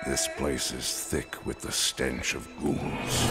This place is thick with the stench of ghouls.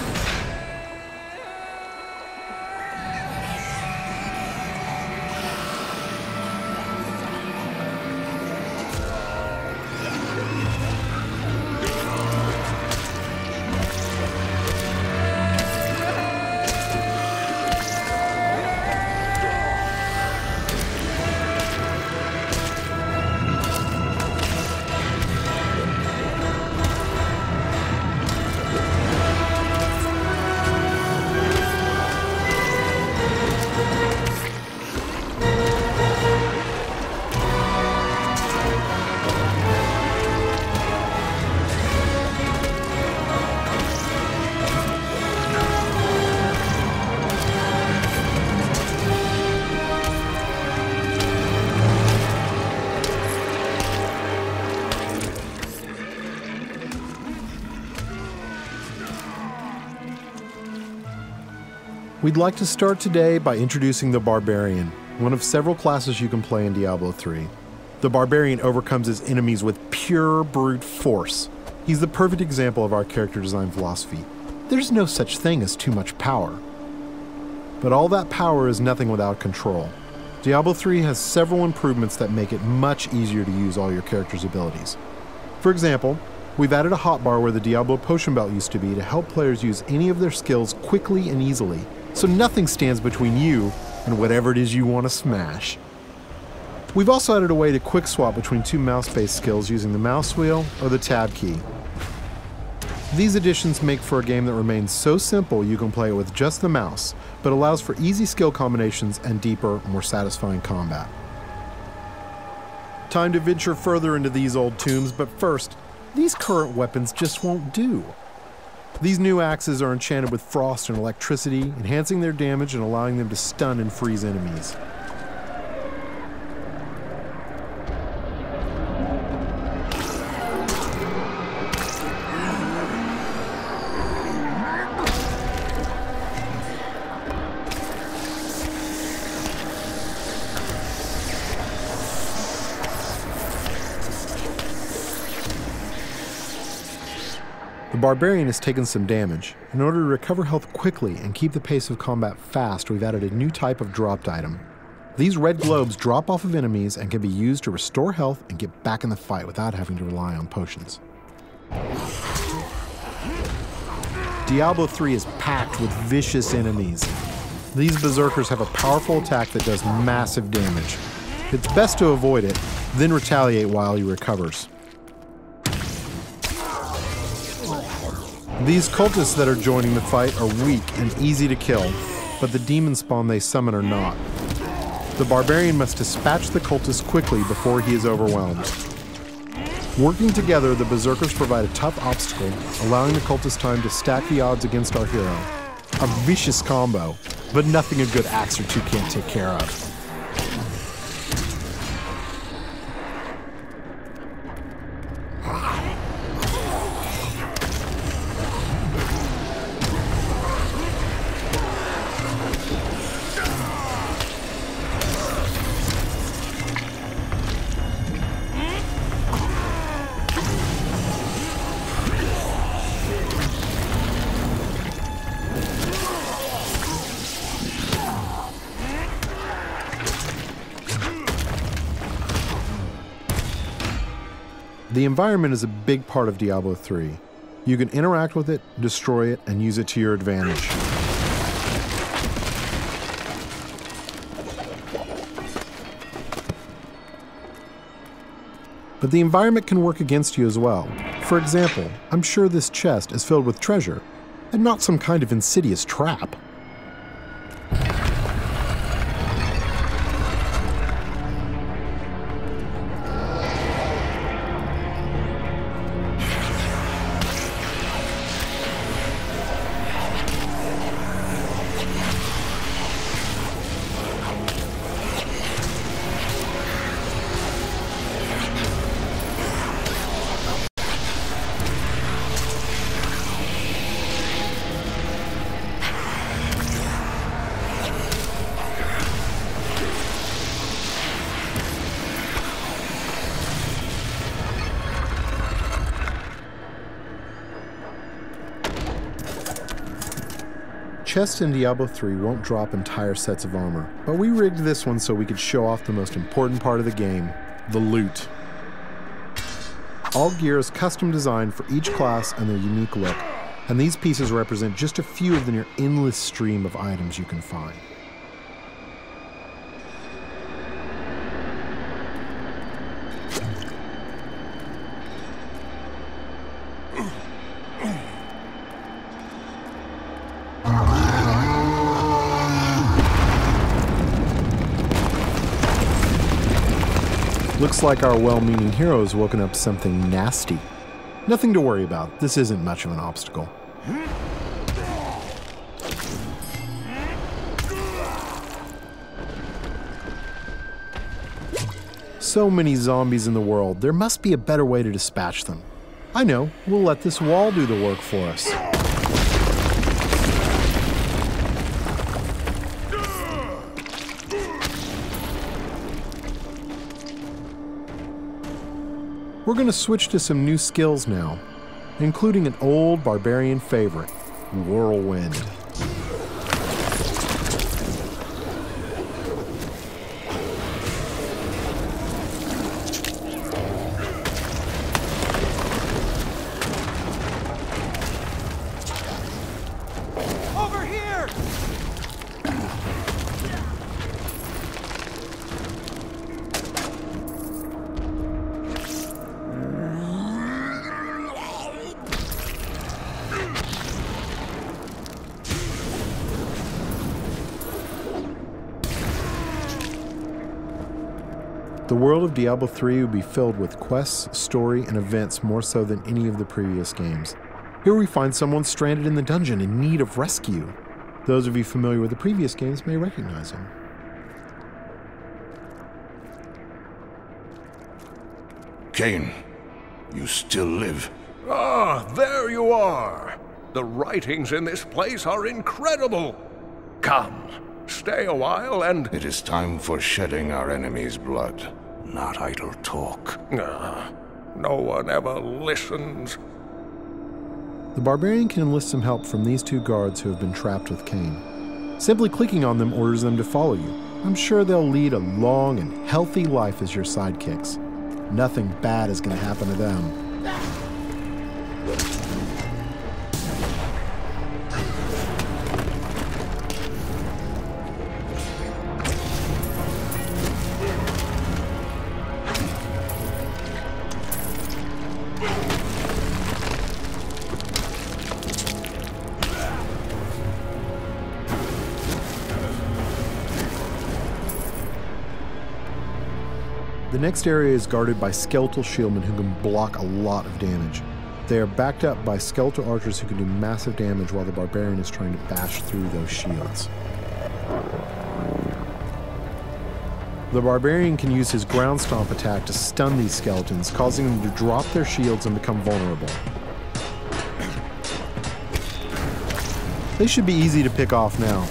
We'd like to start today by introducing the Barbarian, one of several classes you can play in Diablo 3. The Barbarian overcomes his enemies with pure brute force. He's the perfect example of our character design philosophy. There's no such thing as too much power. But all that power is nothing without control. Diablo 3 has several improvements that make it much easier to use all your character's abilities. For example, we've added a hotbar where the Diablo potion belt used to be to help players use any of their skills quickly and easily, so nothing stands between you and whatever it is you want to smash. We've also added a way to quick swap between two mouse-based skills using the mouse wheel or the tab key. These additions make for a game that remains so simple you can play it with just the mouse, but allows for easy skill combinations and deeper, more satisfying combat. Time to venture further into these old tombs, but first, these current weapons just won't do. These new axes are enchanted with frost and electricity, enhancing their damage and allowing them to stun and freeze enemies. The Barbarian has taken some damage. In order to recover health quickly and keep the pace of combat fast, we've added a new type of dropped item. These red globes drop off of enemies and can be used to restore health and get back in the fight without having to rely on potions. Diablo 3 is packed with vicious enemies. These berserkers have a powerful attack that does massive damage. It's best to avoid it, then retaliate while he recovers. These cultists that are joining the fight are weak and easy to kill, but the demon spawn they summon are not. The Barbarian must dispatch the cultists quickly before he is overwhelmed. Working together, the berserkers provide a tough obstacle, allowing the cultists time to stack the odds against our hero. A vicious combo, but nothing a good axe or two can't take care of. The environment is a big part of Diablo 3. You can interact with it, destroy it, and use it to your advantage. But the environment can work against you as well. For example, I'm sure this chest is filled with treasure, and not some kind of insidious trap. Chests in Diablo 3 won't drop entire sets of armor, but we rigged this one so we could show off the most important part of the game, the loot. All gear is custom designed for each class and their unique look, and these pieces represent just a few of the near endless stream of items you can find. Looks like our well-meaning hero has woken up something nasty. Nothing to worry about. This isn't much of an obstacle. So many zombies in the world, there must be a better way to dispatch them. I know, we'll let this wall do the work for us. We're going to switch to some new skills now, including an old barbarian favorite, Whirlwind. Over here! The world of Diablo 3 will be filled with quests, story, and events more so than any of the previous games. Here we find someone stranded in the dungeon in need of rescue. Those of you familiar with the previous games may recognize him. Cain, you still live. Ah, there you are. The writings in this place are incredible. Come, stay a while and... It is time for shedding our enemy's blood, not idle talk. No one ever listens. The barbarian can enlist some help from these two guards who have been trapped with Cain. Simply clicking on them orders them to follow you. I'm sure they'll lead a long and healthy life as your sidekicks. Nothing bad is going to happen to them. The next area is guarded by skeletal shieldmen who can block a lot of damage. They are backed up by skeletal archers who can do massive damage while the barbarian is trying to bash through those shields. The barbarian can use his ground stomp attack to stun these skeletons, causing them to drop their shields and become vulnerable. They should be easy to pick off now.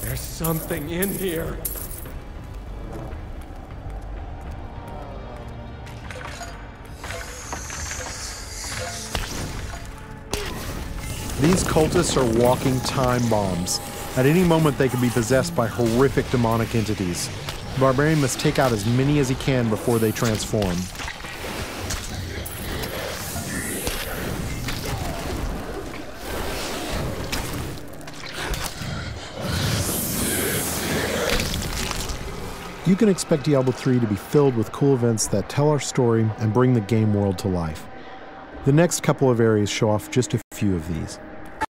There's something in here. These cultists are walking time bombs. At any moment they can be possessed by horrific demonic entities. The barbarian must take out as many as he can before they transform. You can expect Diablo 3 to be filled with cool events that tell our story and bring the game world to life. The next couple of areas show off just a few of these.